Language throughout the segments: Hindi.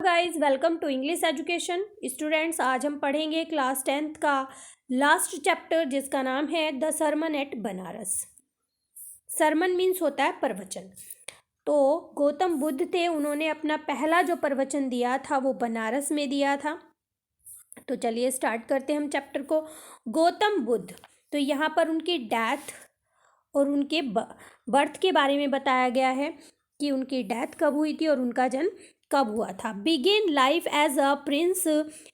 Guys welcome to English education students. आज हम पढ़ेंगे क्लास 10th का लास्ट चैप्टर जिसका नाम है the sermon at Benares. Sermon means होता है प्रवचन। तो गौतम बुद्ध थे, उन्होंने अपना पहला जो प्रवचन दिया था वो बनारस में दिया था। तो चलिए स्टार्ट करते हैं हम चैप्टर को। गौतम बुद्ध, तो यहाँ पर उनकी डेथ और उनके बर्थ के बारे में बताया गया है कि उनकी डेथ कब हुई थी और उनका जन्म कब हुआ था। Begin life as a prince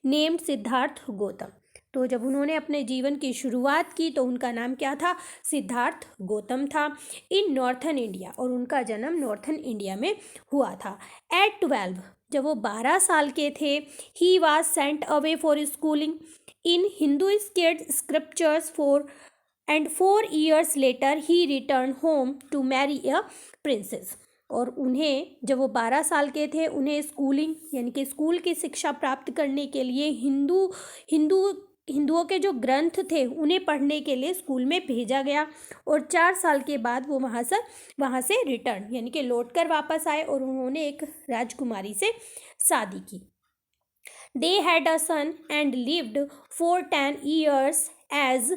named Siddhartha Gautama. तो जब उन्होंने अपने जीवन की शुरुआत की तो उनका नाम क्या था? सिद्धार्थ गौतम था। इन नॉर्थन इंडिया, और उनका जन्म नॉर्थन इंडिया में हुआ था। एट 12, जब वो 12 साल के थे, he was sent away for schooling in Hinduist scriptures and 4 years later he returned home to marry a princess। और उन्हें जब वो 12 साल के थे, उन्हें स्कूलिंग यानी कि स्कूल की शिक्षा प्राप्त करने के लिए हिंदुओं के जो ग्रंथ थे उन्हें पढ़ने के लिए स्कूल में भेजा गया। और 4 साल के बाद वो वहाँ से रिटर्न यानी कि लौट कर वापस आए और उन्होंने एक राजकुमारी से शादी की। They had a son and lived for 10 years as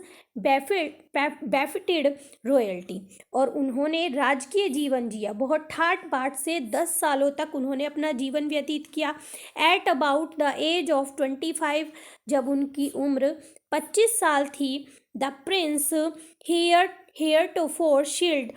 befitted royalty। और उन्होंने राजकीय जीवन जिया, बहुत ठाट बाट से 10 सालों तक उन्होंने अपना जीवन व्यतीत किया। At about the age of 25, जब उनकी उम्र 25 साल थी, the prince heir to for shield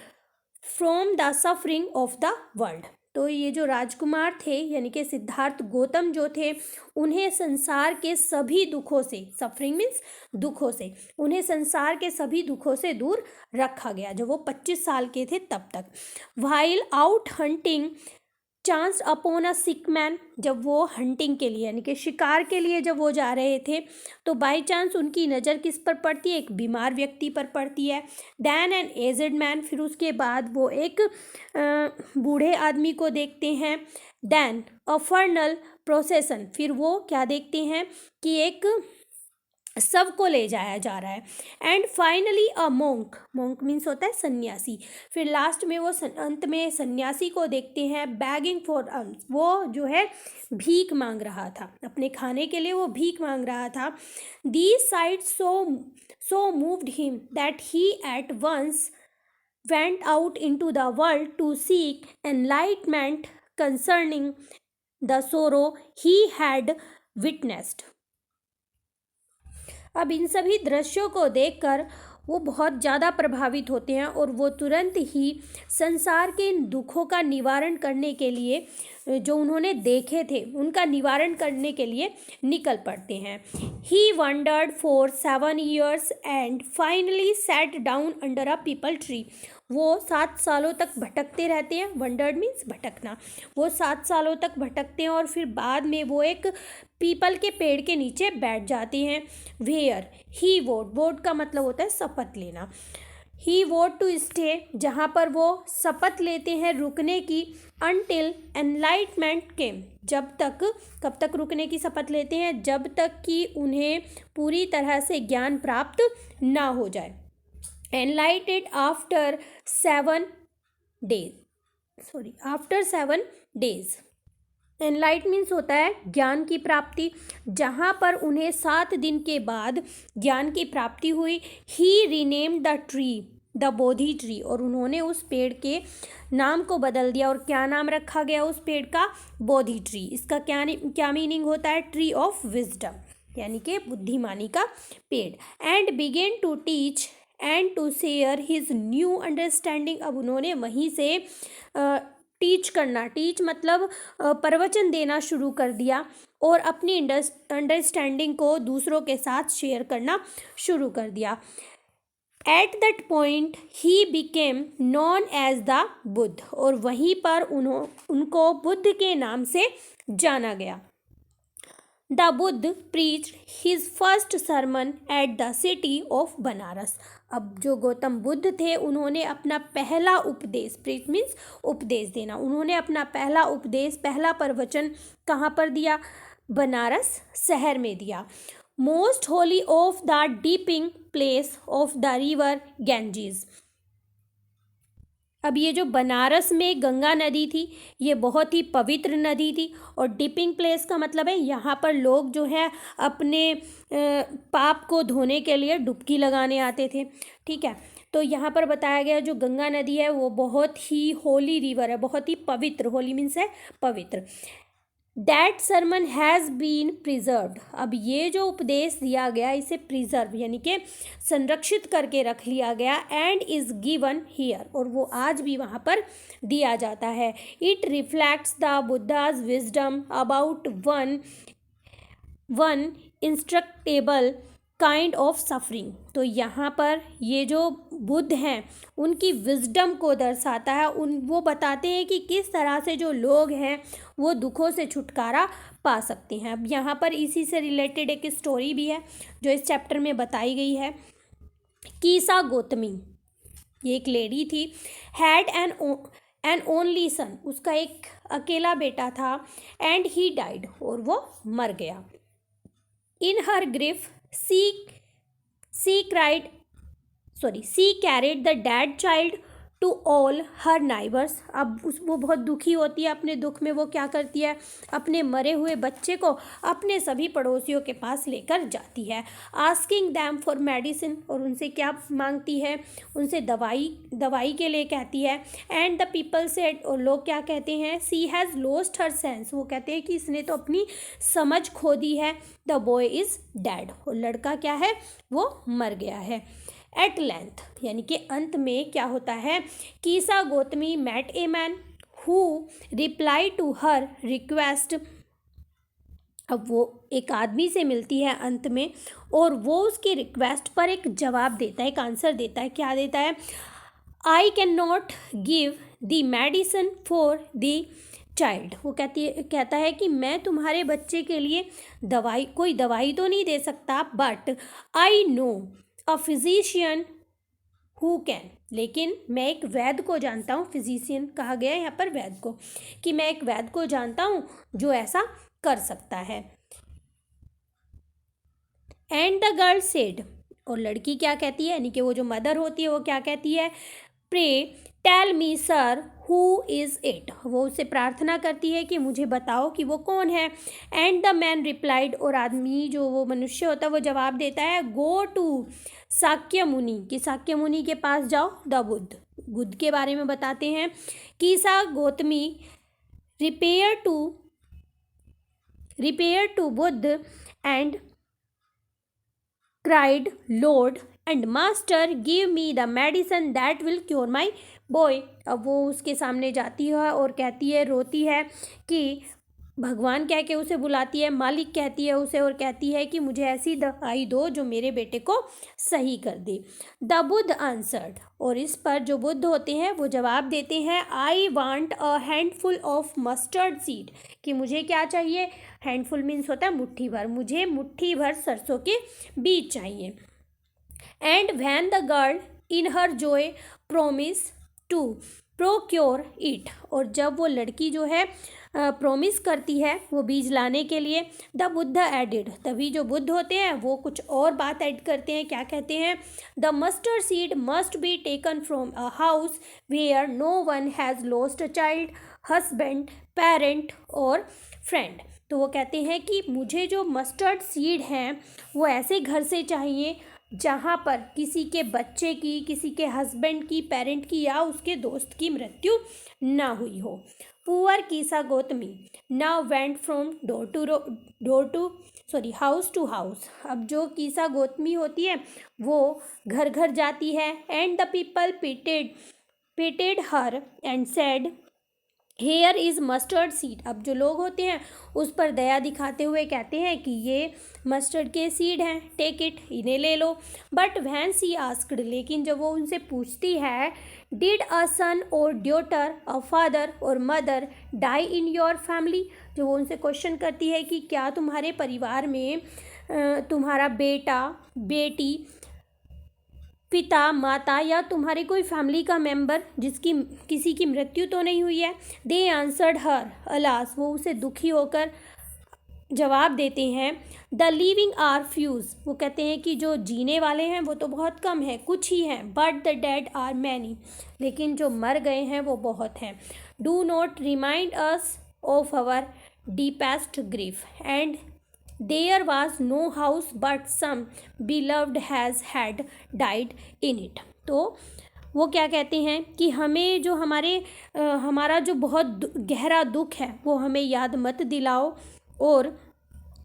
from the suffering of the world. तो ये जो राजकुमार थे यानी कि सिद्धार्थ गौतम जो थे, उन्हें संसार के सभी दुखों से, सफरिंग मीन्स दुखों से, उन्हें संसार के सभी दुखों से दूर रखा गया जब वो 25 साल के थे तब तक। While out hunting chance upon a sick man, जब वो हंटिंग के लिए यानी कि शिकार के लिए जब वो जा रहे थे तो बाई चांस उनकी नज़र किस पर पड़ती है? एक बीमार व्यक्ति पर पड़ती है। दैन एन एजड मैन, फिर उसके बाद वो एक बूढ़े आदमी को देखते हैं। दैन अ फर्नल प्रोसेसन, फिर वो क्या देखते हैं कि एक शव को ले जाया जा रहा है। And finally a monk, monk means होता है सन्यासी। फिर लास्ट में वो अंत में सन्यासी को देखते हैं बैगिंग फॉर अल्म्स, वो जो है भीख मांग रहा था, अपने खाने के लिए वो भीख मांग रहा था। These sight so moved him that he at once went out into the world to seek enlightenment concerning the sorrow he had witnessed। अब इन सभी दृश्यों को देखकर वो बहुत ज़्यादा प्रभावित होते हैं और वो तुरंत ही संसार के इन दुखों का निवारण करने के लिए, जो उन्होंने देखे थे उनका निवारण करने के लिए निकल पड़ते हैं। He wandered for 7 years and finally sat down under a peepal tree. वो 7 सालों तक भटकते रहते हैं, वंडर्ड मीन्स भटकना। वो 7 सालों तक भटकते हैं और फिर बाद में वो एक पीपल के पेड़ के नीचे बैठ जाते हैं। वेयर ही वोट का मतलब होता है शपथ लेना। ही वोट टू स्टे, जहाँ पर वो शपथ लेते हैं रुकने की। अनटिल एनलाइटमेंट केम, जब तक, कब तक रुकने की शपथ लेते हैं? जब तक कि उन्हें पूरी तरह से ज्ञान प्राप्त ना हो जाए। एनलाइटेड आफ्टर 7 days। एनलाइट मीन्स होता है ज्ञान की प्राप्ति, जहाँ पर उन्हें 7 दिन के बाद ज्ञान की प्राप्ति हुई। He renamed the tree the Bodhi tree, और उन्होंने उस पेड़ के नाम को बदल दिया। और क्या नाम रखा गया उस पेड़ का? बोधि ट्री। इसका क्या मीनिंग होता है? ट्री ऑफ विजडम, यानी कि बुद्धिमानी का पेड़। And began to teach and to share his new understanding. अब उन्होंने वहीं से टीच करना, टीच मतलब प्रवचन देना शुरू कर दिया और अपनी अंडरस्टैंडिंग को दूसरों के साथ शेयर करना शुरू कर दिया। At that point he became known as the Buddha, और वहीं पर उनको बुद्ध के नाम से जाना गया। The Buddha preached his first sermon at the city of Banaras. अब जो गौतम बुद्ध थे उन्होंने अपना पहला उपदेश, प्रीच मीन्स उपदेश देना, उन्होंने अपना पहला उपदेश, पहला प्रवचन कहाँ पर दिया? बनारस शहर में दिया। Most Holi of the डीपिंग place of the river Ganges. अब ये जो बनारस में गंगा नदी थी, ये बहुत ही पवित्र नदी थी। और डिपिंग प्लेस का मतलब है यहाँ पर लोग जो है अपने पाप को धोने के लिए डुबकी लगाने आते थे। ठीक है, तो यहाँ पर बताया गया जो गंगा नदी है वो बहुत ही होली रिवर है, बहुत ही पवित्र। होली मीन्स है पवित्र। That sermon has been preserved. अब ये जो उपदेश दिया गया इसे प्रिजर्व यानी कि संरक्षित करके रख लिया गया। एंड इज़ गिवन हियर, और वो आज भी वहाँ पर दिया जाता है। It reflects the Buddha's wisdom about one instructable kind of suffering. तो यहाँ पर ये जो बुद्ध हैं उनकी विजडम को दर्शाता है। वो बताते हैं कि किस तरह से जो लोग हैं वो दुखों से छुटकारा पा सकते हैं। अब यहाँ पर इसी से रिलेटेड एक स्टोरी भी है जो इस चैप्टर में बताई गई है। कीसा गौतमी, ये एक लेडी थी। हैड एन ओनली सन, उसका एक अकेला बेटा था। एंड ही डाइड, और वो मर गया। इन हर grief she carried the dead child to all her neighbors। अब वो बहुत दुखी होती है अपने दुख में। वो क्या करती है, अपने मरे हुए बच्चे को अपने सभी पड़ोसियों के पास लेकर जाती है। आस्किंग दैम फॉर मेडिसिन, और उनसे क्या मांगती है, उनसे दवाई के लिए कहती है। एंड द पीपल सेड, और लोग क्या कहते हैं, सी हैज़ लॉस्ट हर सेंस, वो कहते हैं कि इसने तो अपनी समझ खो दी है। द बॉय इज़ डेड, और लड़का क्या है, वो मर गया है। एट लेंथ यानी कि अंत में क्या होता है, Kisa Gotami met a man who reply to her request. अब वो एक आदमी से मिलती है अंत में, और वो उसकी रिक्वेस्ट पर एक जवाब देता है, एक आंसर देता है। क्या देता है, I can not give the medicine for the child. वो कहता है कि मैं तुम्हारे बच्चे के लिए कोई दवाई तो नहीं दे सकता, but I know a physician who can, लेकिन मैं एक वैद्य को जानता हूँ। फिजिशियन कहा गया है यहाँ पर वैद्य को, कि मैं एक वैद्य को जानता हूँ जो ऐसा कर सकता है। एंड द गर्ल सेड, और लड़की क्या कहती है, यानी कि वो जो मदर होती है वो क्या कहती है, pray tell me sir who is it. वो उससे प्रार्थना करती है कि मुझे बताओ कि वो कौन है। एंड द मैन रिप्लाइड, और आदमी जो वो मनुष्य होता है वो जवाब देता है, गो टू शाक्य मुनि, कि शाक्य मुनि के पास जाओ। द बुद्ध के बारे में बताते हैं। Kisa Gotami repair to Buddha and cried, Lord and Master, give me the medicine that will cure my boy। अब वो उसके सामने जाती है और कहती है, रोती है कि भगवान कह के उसे बुलाती है, मालिक कहती है उसे, और कहती है कि मुझे ऐसी दवाई दो जो मेरे बेटे को सही कर दे। द बुद्ध आंसर्ड, और इस पर जो बुद्ध होते हैं वो जवाब देते हैं, I want a handful of mustard seed, कि मुझे क्या चाहिए, हैंडफुल मीन्स होता है मुट्ठी भर, मुझे मुट्ठी भर सरसों के बीज चाहिए। And when the girl in her joy promise to procure it, और जब वो लड़की जो है प्रोमिस करती है वो बीज लाने के लिए, द बुद्ध एडिड, तभी जो बुद्ध होते हैं वो कुछ और बात ऐड करते हैं। क्या कहते हैं, the mustard seed must be taken from a house where no one has lost a child, husband, parent or friend. तो वो कहते हैं कि मुझे जो मस्टर्ड सीड हैं वो ऐसे घर से चाहिए जहाँ पर किसी के बच्चे की, किसी के हस्बैंड की, पेरेंट की या उसके दोस्त की मृत्यु ना हुई हो। Poor Kisa Gotami now went from house to house. अब जो कीसा गौतमी होती है वो घर घर जाती है। And the people pitted her and said, here is mustard seed. अब जो लोग होते हैं उस पर दया दिखाते हुए कहते हैं कि ये मस्टर्ड के सीड हैं, टेक इट, इन्हें ले लो। बट व्हेन सी आस्क्ड, लेकिन जब वो उनसे पूछती है, did a son or daughter, a father or mother die in your family, जो वो उनसे क्वेश्चन करती है कि क्या तुम्हारे परिवार में तुम्हारा बेटा, बेटी, पिता, माता या तुम्हारे कोई फैमिली का मेंबर जिसकी किसी की मृत्यु तो नहीं हुई है। दे आंसर्ड हर अलास, वो उसे दुखी होकर जवाब देते हैं द लिविंग आर फ्यूज, वो कहते हैं कि जो जीने वाले हैं वो तो बहुत कम है, कुछ ही हैं, but the dead are many, लेकिन जो मर गए हैं वो बहुत हैं। Do not remind us of our deepest grief and there was no house but some beloved has had died in it. तो वो क्या कहते हैं कि हमें जो हमारा जो बहुत गहरा दुख है वो हमें याद मत दिलाओ, और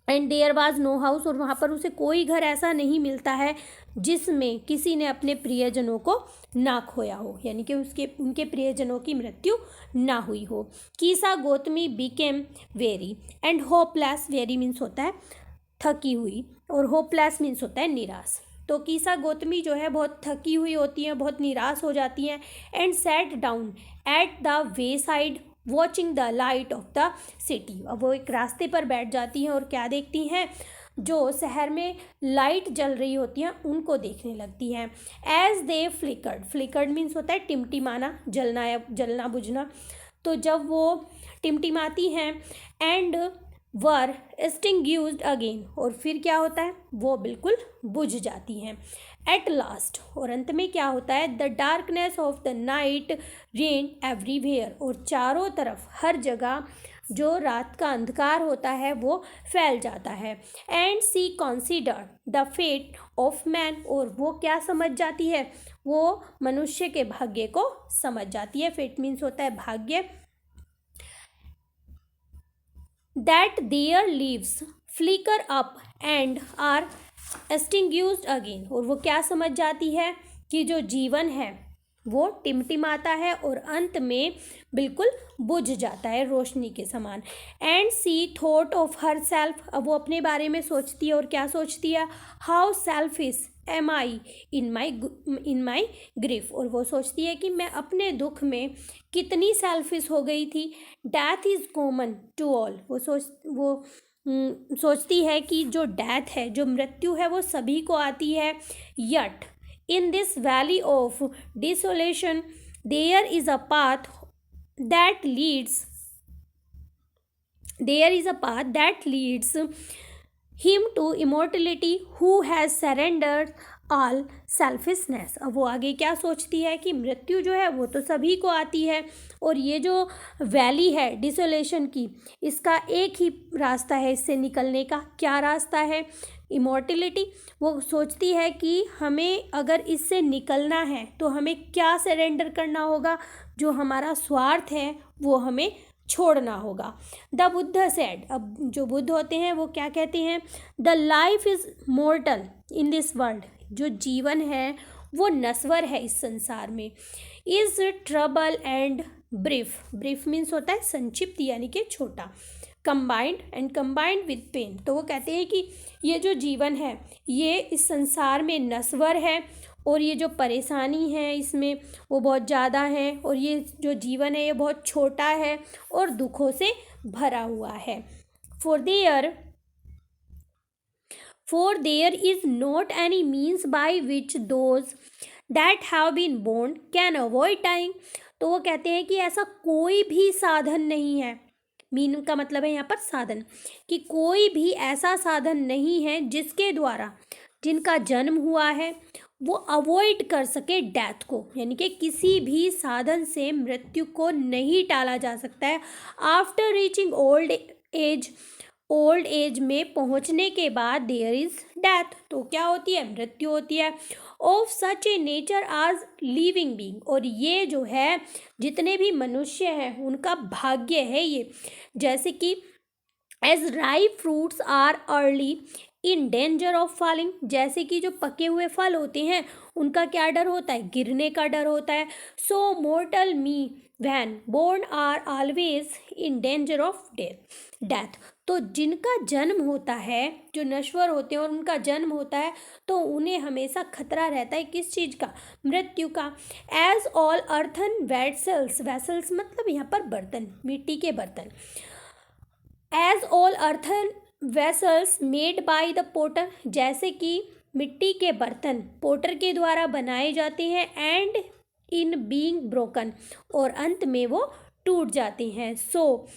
and there was no house, और वहाँ पर उसे कोई घर ऐसा नहीं मिलता है जिसमें किसी ने अपने प्रियजनों को ना खोया हो, यानी कि उनके प्रियजनों की मृत्यु ना हुई हो। Kisa Gotami became weary and hopeless, weary means होता है थकी हुई, और होपलेस मीन्स होता है निराश। तो कीसा गौतमी जो है बहुत थकी हुई होती हैं, बहुत निराश हो जाती हैं। And sat down at the way side watching the light of the city, अब वो एक रास्ते पर बैठ जाती हैं और क्या देखती हैं, जो शहर में लाइट जल रही होती हैं उनको देखने लगती हैं। एज दे फ्लिकर्ड मीन्स होता है टिमटिमाना, जलना या जलना बुझना। तो जब वो टिमटिमाती हैं एंड वर एक्सटिंग्यूज्ड अगेन, और फिर क्या होता है, वो बिल्कुल बुझ जाती हैं। एट लास्ट, और अंत में क्या होता है, the darkness of the night rain everywhere, और चारों तरफ हर जगह जो रात का अंधकार होता है वो फैल जाता है। And see consider the fate of man, और वो क्या समझ जाती है, वो मनुष्य के भाग्य को समझ जाती है। फेट मीन्स होता है भाग्य। that their leaves flicker up and are extinguished again, और वो क्या समझ जाती है कि जो जीवन है वो टिमटिमाता है और अंत में बिल्कुल बुझ जाता है रोशनी के समान। And she thought of her self, अब वो अपने बारे में सोचती है, और क्या सोचती है, how selfish am I in my grief, और वो सोचती है कि मैं अपने दुख में कितनी सेल्फिश हो गई थी। Death is common to all, वो सोचती है कि जो डेथ है, जो मृत्यु है, वो सभी को आती है। Yet in this valley of desolation there is a path that leads him to immortality who has surrendered all selfishness। अब वो आगे क्या सोचती है कि मृत्यु जो है वो तो सभी को आती है, और ये जो वैली है डिसोलेशन की, इसका एक ही रास्ता है इससे निकलने का। क्या रास्ता है, इमॉर्टिलिटी। वो सोचती है कि हमें अगर इससे निकलना है तो हमें क्या सरेंडर करना होगा, जो हमारा स्वार्थ है वो हमें छोड़ना होगा। द बुद्ध सेड, अब जो बुद्ध होते हैं वो क्या कहते हैं, the life is mortar in this world, जो जीवन है वो नश्वर है इस संसार में। Is trouble and brief means होता है संक्षिप्त यानी कि छोटा। कंबाइंड विद पेन, तो वो कहते हैं कि ये जो जीवन है ये इस संसार में नश्वर है, और ये जो परेशानी है इसमें वो बहुत ज़्यादा है, और ये जो जीवन है ये बहुत छोटा है और दुखों से भरा हुआ है। For there is not any means by which those that have been born can avoid dying, तो वो कहते हैं कि ऐसा कोई भी साधन नहीं है, मीन का मतलब है यहाँ पर साधन, कि कोई भी ऐसा साधन नहीं है जिसके द्वारा जिनका जन्म हुआ है वो अवॉइड कर सके डेथ को, यानी कि किसी भी साधन से मृत्यु को नहीं टाला जा सकता है। आफ्टर रीचिंग ओल्ड एज में पहुंचने के बाद देयर इज डेथ, तो क्या होती है, मृत्यु होती है। ऑफ सच ए नेचर आज लिविंग बीइंग, और ये जो है जितने भी मनुष्य हैं उनका भाग्य है ये, जैसे कि as ripe fruits are early in danger of falling, जैसे कि जो पके हुए फल होते हैं उनका क्या डर होता है, गिरने का डर होता है। So mortal me when born are always in danger of death, तो जिनका जन्म होता है, जो नश्वर होते हैं और उनका जन्म होता है, तो उन्हें हमेशा खतरा रहता है किस चीज़ का, मृत्यु का। एज ऑल अर्थन वेसल्स मतलब यहाँ पर बर्तन, मिट्टी के बर्तन। As all earthen vessels made by the potter, जैसे कि मिट्टी के बर्तन पोटर के द्वारा बनाए जाते हैं। एंड इन बीइंग ब्रोकन, और अंत में वो टूट जाते हैं। So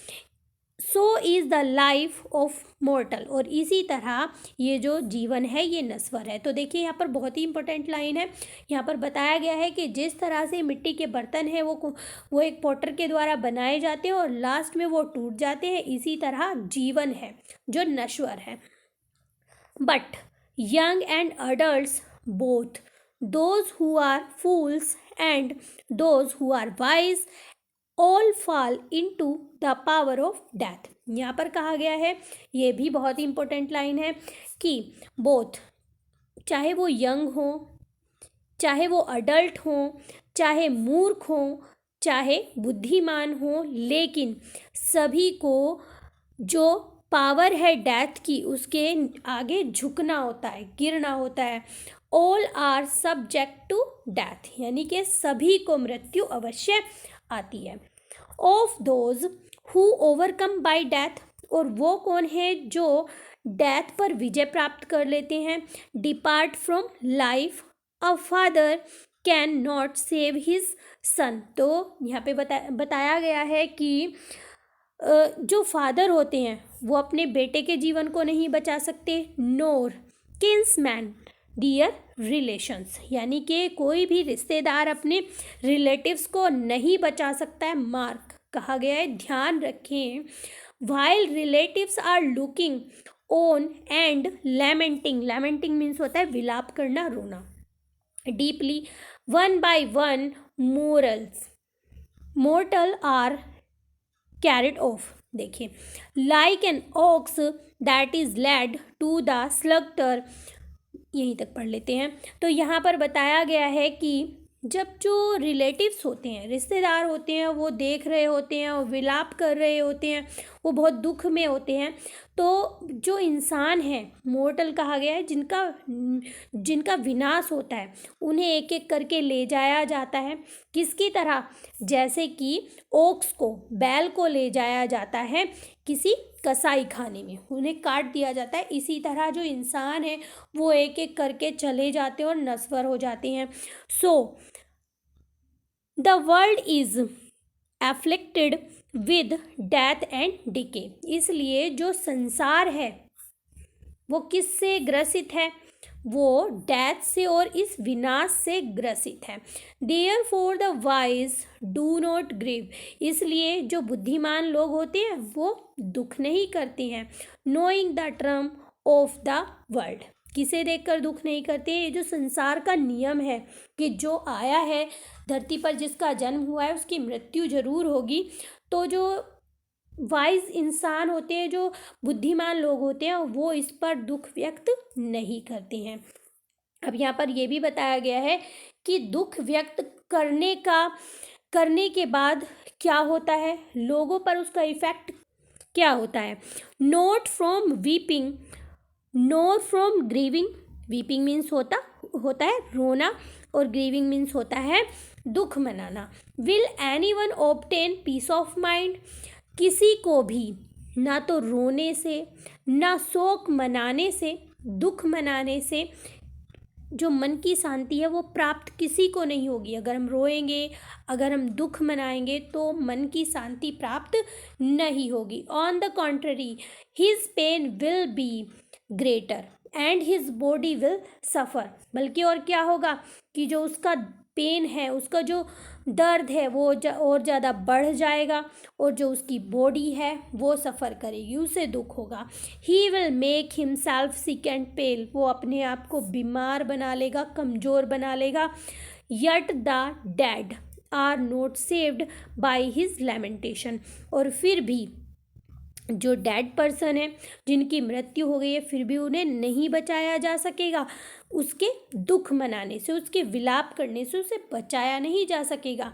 so is the life of mortal, और इसी तरह ये जो जीवन है ये नश्वर है। तो देखिए यहाँ पर बहुत ही इंपॉर्टेंट लाइन है। यहाँ पर बताया गया है कि जिस तरह से मिट्टी के बर्तन हैं वो एक पॉटर के द्वारा बनाए जाते हैं और लास्ट में वो टूट जाते हैं, इसी तरह जीवन है जो नश्वर है। But young and adults both, those who are fools and those who are wise, all fall into the power of death। यहाँ पर कहा गया है, ये भी बहुत ही इंपॉर्टेंट लाइन है कि बोथ, चाहे वो यंग हो, चाहे वो अडल्ट हो, चाहे मूर्ख हो, चाहे बुद्धिमान हो, लेकिन सभी को जो पावर है डेथ की उसके आगे झुकना होता है, गिरना होता है। All are subject to death, यानी कि सभी को मृत्यु अवश्य आती है। Of those who overcome by death, और वो कौन है जो डेथ पर विजय प्राप्त कर लेते हैं। Depart from life, a father can not save his son, तो यहाँ पे बताया गया है कि जो फादर होते हैं वो अपने बेटे के जीवन को नहीं बचा सकते। नोर किन्समैन डियर रिलेशंस, यानी कि कोई भी रिश्तेदार अपने रिलेटिव्स को नहीं बचा सकता है। मार्क, कहा गया है ध्यान रखें, while relatives are looking on and lamenting, lamenting means होता है विलाप करना, रोना। Deeply one by one mortal are carried off, देखिए like an ox that is led to the slaughter, यहीं तक पढ़ लेते हैं। तो यहाँ पर बताया गया है कि जब जो रिलेटिव्स होते हैं, रिश्तेदार होते हैं, वो देख रहे होते हैं और विलाप कर रहे होते हैं, वो बहुत दुख में होते हैं, तो जो इंसान है मोर्टल कहा गया है, जिनका विनाश होता है, उन्हें एक एक करके ले जाया जाता है। किसकी तरह, जैसे कि ओक्स को, बैल को ले जाया जाता है किसी कसाई खाने में, उन्हें काट दिया जाता है। इसी तरह जो इंसान है वो एक एक करके चले जाते हैं और नश्वर हो जाते हैं। So the world is afflicted with death and decay, इसलिए जो संसार है वो किससे ग्रसित है, वो डेथ से और इस विनाश से ग्रसित है। Therefore the wise do not grieve, इसलिए जो बुद्धिमान लोग होते हैं वो दुख नहीं करते हैं। Knowing the term of the world, किसे देखकर दुख नहीं करते। ये जो संसार का नियम है कि जो आया है धरती पर, जिसका जन्म हुआ है उसकी मृत्यु जरूर होगी। तो जो वाइज इंसान होते हैं, जो बुद्धिमान लोग होते हैं, वो इस पर दुख व्यक्त नहीं करते हैं। अब यहाँ पर यह भी बताया गया है कि दुख व्यक्त करने के बाद क्या होता है, लोगों पर उसका इफेक्ट क्या होता है। Not from weeping nor from grieving, weeping means होता है रोना, और ग्रीविंग मीन्स होता है दुख मनाना। Will anyone obtain peace of mind, किसी को भी ना तो रोने से, ना शोक मनाने से, दुख मनाने से जो मन की शांति है वो प्राप्त किसी को नहीं होगी। अगर हम रोएंगे, अगर हम दुख मनाएंगे तो मन की शांति प्राप्त नहीं होगी। On the contrary his pain will be greater and his body will suffer, बल्कि और क्या होगा कि जो उसका पेन है, उसका जो दर्द है वो और ज़्यादा बढ़ जाएगा, और जो उसकी बॉडी है वो सफ़र करेगी, उसे दुख होगा। He will make himself sick and pale, वो अपने आप को बीमार बना लेगा, कमज़ोर बना लेगा। Yet the dead are not saved by his lamentation, और फिर भी जो डेड पर्सन है, जिनकी मृत्यु हो गई है, फिर भी उन्हें नहीं बचाया जा सकेगा। उसके दुख मनाने से, उसके विलाप करने से उसे बचाया नहीं जा सकेगा।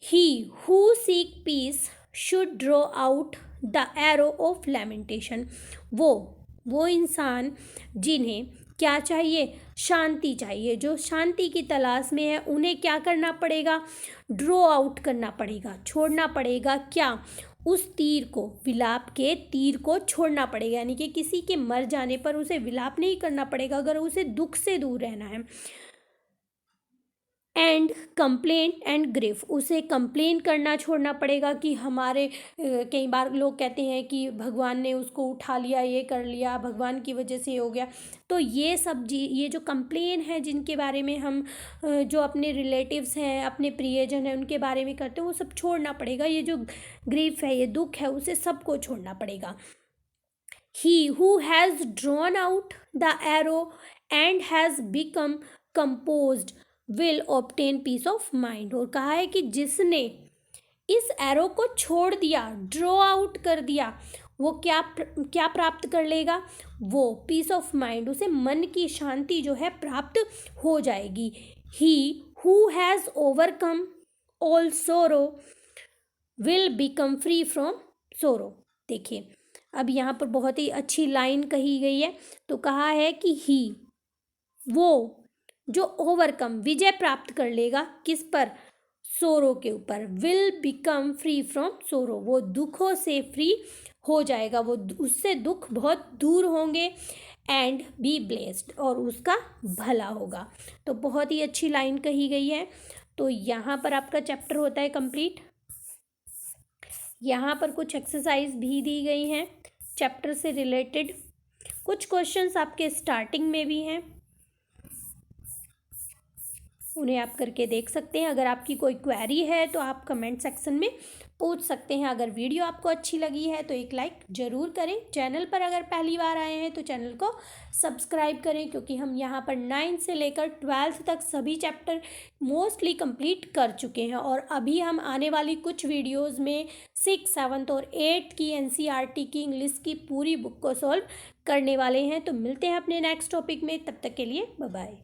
He who seek peace should draw out the arrow of lamentation, वो इंसान जिन्हें क्या चाहिए, शांति चाहिए, जो शांति की तलाश में है, उन्हें क्या करना पड़ेगा, ड्रॉ आउट करना पड़ेगा, छोड़ना पड़ेगा। क्या, उस तीर को, विलाप के तीर को छोड़ना पड़ेगा, यानी कि किसी के मर जाने पर उसे विलाप नहीं करना पड़ेगा, अगर उसे दुख से दूर रहना है। एंड कंप्लेन एंड ग्रीफ, उसे कंप्लेन करना छोड़ना पड़ेगा कि हमारे कई बार लोग कहते हैं कि भगवान ने उसको उठा लिया, ये कर लिया, भगवान की वजह से हो गया। तो ये सब ये जो कंप्लेन है जिनके बारे में हम जो अपने रिलेटिव्स हैं, अपने प्रियजन हैं, उनके बारे में करते हैं, वो सब छोड़ना पड़ेगा। ये जो ग्रीफ है, ये दुख है, उसे सबको छोड़ना पड़ेगा। He who has drawn out the arrow and has become composed will obtain peace of mind। और कहा है कि जिसने इस एरो को छोड़ दिया, ड्रॉ आउट कर दिया, वो क्या प्राप्त कर लेगा? वो पीस ऑफ माइंड, उसे मन की शांति जो है प्राप्त हो जाएगी। He who has overcome all sorrow will become free from sorrow. देखिए, अब यहाँ पर बहुत ही अच्छी लाइन कही गई है। तो कहा है कि ही, वो जो ओवरकम, विजय प्राप्त कर लेगा, किस पर? सोरो के ऊपर। विल बिकम फ्री फ्रॉम सोरो, वो दुखों से फ्री हो जाएगा, वो उससे दुख बहुत दूर होंगे। एंड बी ब्लेस्ड, और उसका भला होगा। तो बहुत ही अच्छी लाइन कही गई है। तो यहाँ पर आपका चैप्टर होता है कंप्लीट। यहाँ पर कुछ एक्सरसाइज भी दी गई हैं चैप्टर से रिलेटेड। कुछ क्वेश्चंस आपके स्टार्टिंग में भी हैं, उन्हें आप करके देख सकते हैं। अगर आपकी कोई क्वेरी है तो आप कमेंट सेक्शन में पूछ सकते हैं। अगर वीडियो आपको अच्छी लगी है तो एक लाइक ज़रूर करें। चैनल पर अगर पहली बार आए हैं तो चैनल को सब्सक्राइब करें, क्योंकि हम यहाँ पर 9 से लेकर 12 तक सभी चैप्टर मोस्टली कंप्लीट कर चुके हैं। और अभी हम आने वाली कुछ वीडियोज़ में 6, 7 और 8 की NCERT की इंग्लिश की पूरी बुक को सॉल्व करने वाले हैं। तो मिलते हैं अपने नेक्स्ट टॉपिक में, तब तक के लिए बाय बाय।